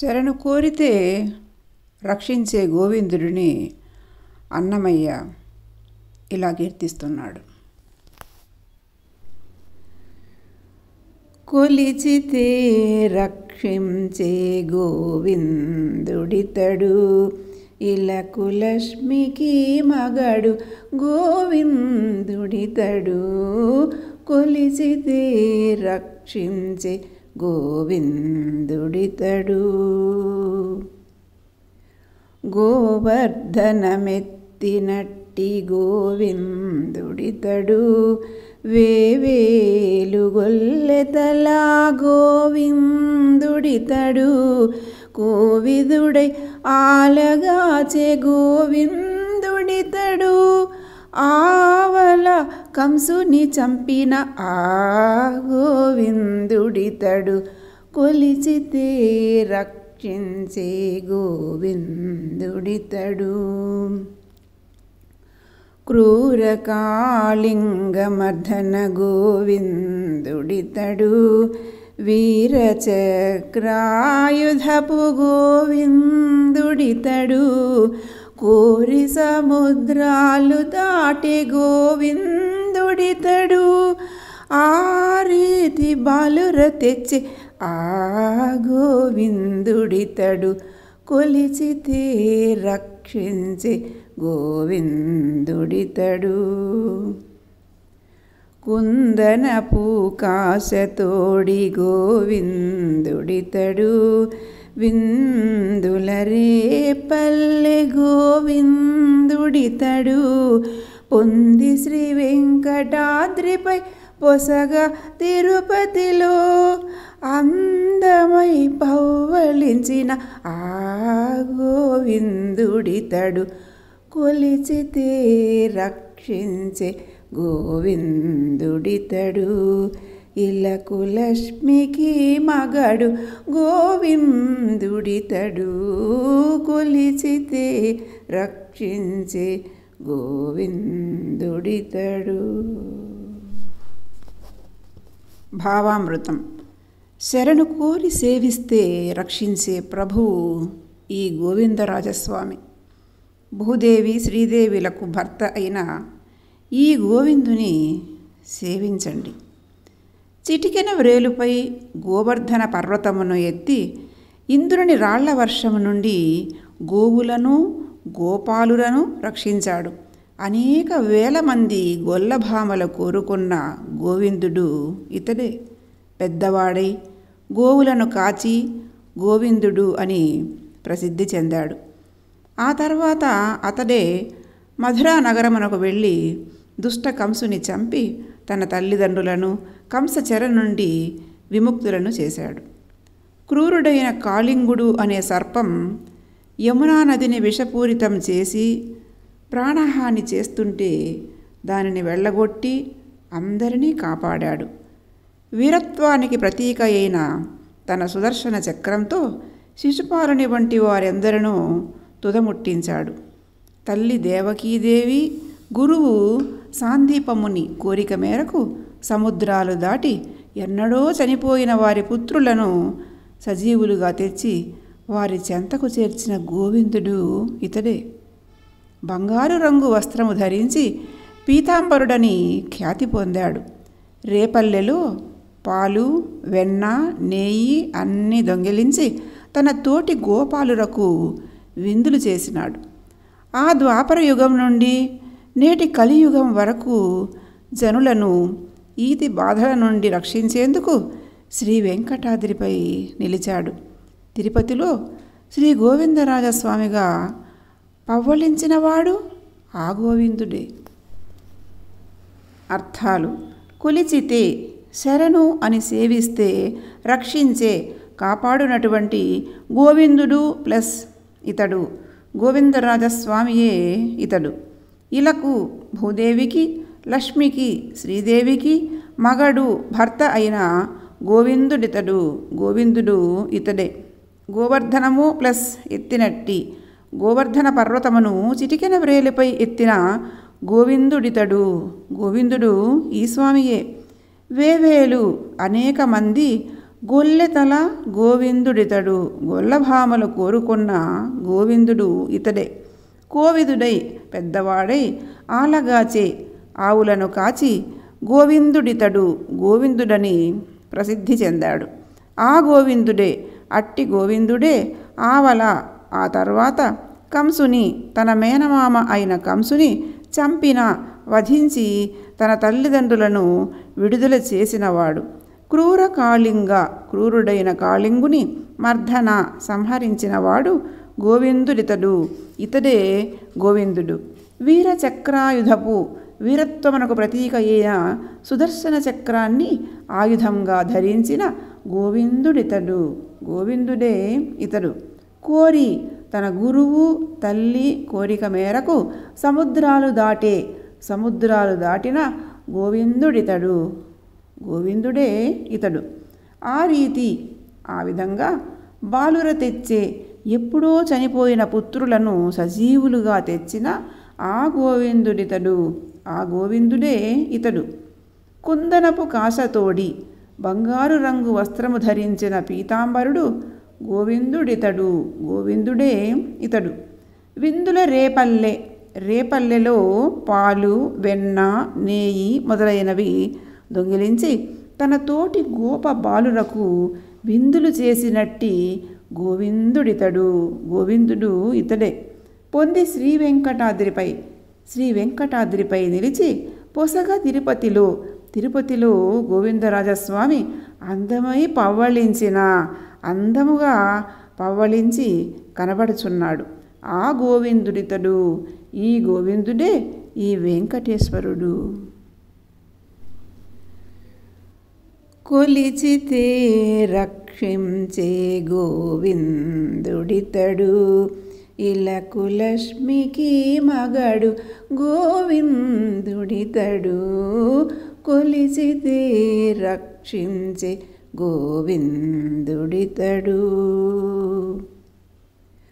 శరణు కోరితే రక్షించే గోవిందుడిని అన్నమయ్య ఇలా కీర్తిస్తున్నాడు. కొలిచితే రక్షించే గోవిందుడితడు, ఇలకు లక్ష్మికి మగడు గోవిందుడితడు. కొలిచితే రక్షించే గోవిందుడితడు. గోవర్ధనమెత్తినట్టి గోవిందుడితడు, వేవేలు గొల్లెతలా గోవిందుడితడు. కోవిదుడై ఆలగాచే గోవిందుడితడు, ఆవల కంసుని చంపిన ఆ గోవిందుడితడు. కొలిచితే రక్షించే గోవిందుడితడు. క్రూర కాళింగమర్ధన గోవిందుడితడు, వీరచక్రాయుధపు గోవిందుడితడు. కోరి సముద్రాలు దాటే గోవిందుడితడు, ఆ రీతి బాలుర తెచ్చే ఆ గోవిందుడితడు. కొలిచితే రక్షించే గోవిందుడితడు. కుందనపు కాశతోడి గోవిందుడితడు, విందులరే పల్లె గోవిందుడితడు. పొంది శ్రీ వెంకటాద్రిపై పొసగ తిరుపతిలో, అందమై పవ్వళించిన ఆ గోవిందుడితడు. కొలిచితే రక్షించే గోవిందుడితడు, ఇలకు లక్ష్మికి మగడు గోవిందుడితడు. కొలిచితే రక్షించే గోవిందుడితడు. భావామృతం. శరణు కోరి సేవిస్తే రక్షించే ప్రభువు ఈ గోవిందరాజస్వామి. భూదేవి శ్రీదేవిలకు భర్త అయిన ఈ గోవిందుని సేవించండి. చిటికెన వ్రేలుపై గోవర్ధన పర్వతమును ఎత్తి ఇంద్రుని రాళ్ల వర్షము నుండి గోవులను గోపాలులను రక్షించాడు. అనేక వేల మంది గొల్లభామలు కోరుకున్న గోవిందుడు ఇతడే. పెద్దవాడై గోవులను కాచి గోవిందుడు అని ప్రసిద్ధి చెందాడు. ఆ తర్వాత అతడే మధురా నగరమునకు వెళ్ళి దుష్ట కంసుని చంపి తన తల్లిదండ్రులను కంస చెర నుండి విముక్తులను చేశాడు. క్రూరుడైన కాళింగుడు అనే సర్పం యమునా నదిని విషపూరితం చేసి ప్రాణహాని చేస్తుంటే దానిని వెళ్ళగొట్టి అందరినీ కాపాడాడు. వీరత్వానికి ప్రతీక అయిన తన సుదర్శన చక్రంతో శిశుపాలుని వంటి వారెందరినూ తుదముట్టించాడు. తల్లి దేవకీదేవి, గురువు సాందీపముని కోరిక మేరకు సముద్రాలు దాటి ఎన్నడో చనిపోయిన వారి పుత్రులను సజీవులుగా తెచ్చి వారి చెంతకు చేర్చిన గోవిందుడు ఇతడే. బంగారు రంగు వస్త్రము ధరించి పీతాంబరుడని ఖ్యాతి పొందాడు. రేపల్లెలో పాలు, వెన్న, నెయ్యి అన్నీ దొంగిలించి తన తోటి గోపాలులకు విందులు చేసినాడు. ఆ ద్వాపర యుగం నుండి నేటి కలియుగం వరకు జనులను ఈతి బాధల నుండి రక్షించేందుకు శ్రీ వెంకటాద్రిపై నిలిచాడు. తిరుపతిలో శ్రీ గోవిందరాజస్వామిగా పవ్వళించినవాడు ఆ గోవిందుడే. అర్థాలు. కొలిచితే శరణు అని సేవిస్తే రక్షించే కాపాడునటువంటి గోవిందుడు ప్లస్ ఇతడు గోవిందరాజస్వామియే ఇతడు. ఇలకు భూదేవికి, లక్ష్మికి, శ్రీదేవికి మగడు భర్త అయిన గోవిందుడితడు. గోవిందుడు ఇతడే. గోవర్ధనము ప్లస్ ఎత్తినట్టి గోవర్ధన పర్వతమును చిటికెన వ్రేలిపై ఎత్తిన గోవిందుడితడు. గోవిందుడు ఈ స్వామియే. వేవేలు అనేక మంది గొల్లెతల గోవిందుడితడు, గొల్లభామలు కోరుకున్న గోవిందుడు ఇతడే. కోవిదుడై పెద్దవాడై ఆలగాచే ఆవులను కాచి గోవిందుడితడు, గోవిందుడని ప్రసిద్ధి చెందాడు. ఆ గోవిందుడే, అట్టి గోవిందుడే ఆవల ఆ తర్వాత కంసుని, తన మేనమామ అయిన కంసుని చంపిన, వధించి తన తల్లిదండ్రులను విడుదల చేసినవాడు. క్రూర కాళింగ, క్రూరుడైన కాళింగుని మర్దన సంహరించినవాడు గోవిందుడితడు, ఇతడే గోవిందుడు. వీరచక్రాయుధపు, వీరత్వమునకు ప్రతీక అయిన సుదర్శన చక్రాన్ని ఆయుధంగా ధరించిన గోవిందుడితడు, గోవిందుడే ఇతడు. కోరి, తన గురువు తల్లి కోరిక మేరకు సముద్రాలు దాటిన గోవిందుడితడు, గోవిందుడే ఇతడు. ఆ విధంగా బాలుర తెచ్చే, ఎప్పుడో చనిపోయిన పుత్రులను సజీవులుగా తెచ్చిన ఆ గోవిందుడితడు, ఆ గోవిందుడే ఇతడు. కుందనపు కాసతోడి బంగారు రంగు వస్త్రము ధరించిన పీతాంబరుడు గోవిందుడితడు, గోవిందుడే ఇతడు. విందుల రేపల్లెలో పాలు, వెన్న, నేయి మొదలైనవి దొంగిలించి తన తోటి గోప బాలురకు విందులు చేసినట్టి గోవిందుడితడు, గోవిందుడు ఇతడే. పొంది శ్రీ వెంకటాద్రిపై నిలిచి పొసగ తిరుపతిలో గోవిందరాజస్వామి అందముగా పవ్వళించి కనబడుచున్నాడు. ఆ గోవిందుడితడు, ఈ గోవిందుడే ఈ వెంకటేశ్వరుడు. కొలిచితే రక్షించే గోవిందుడితడు, ఇలకు లక్ష్మికి మగడు గోవిందుడితడు. కొలిచితే రక్షించే గోవిందుడితడు.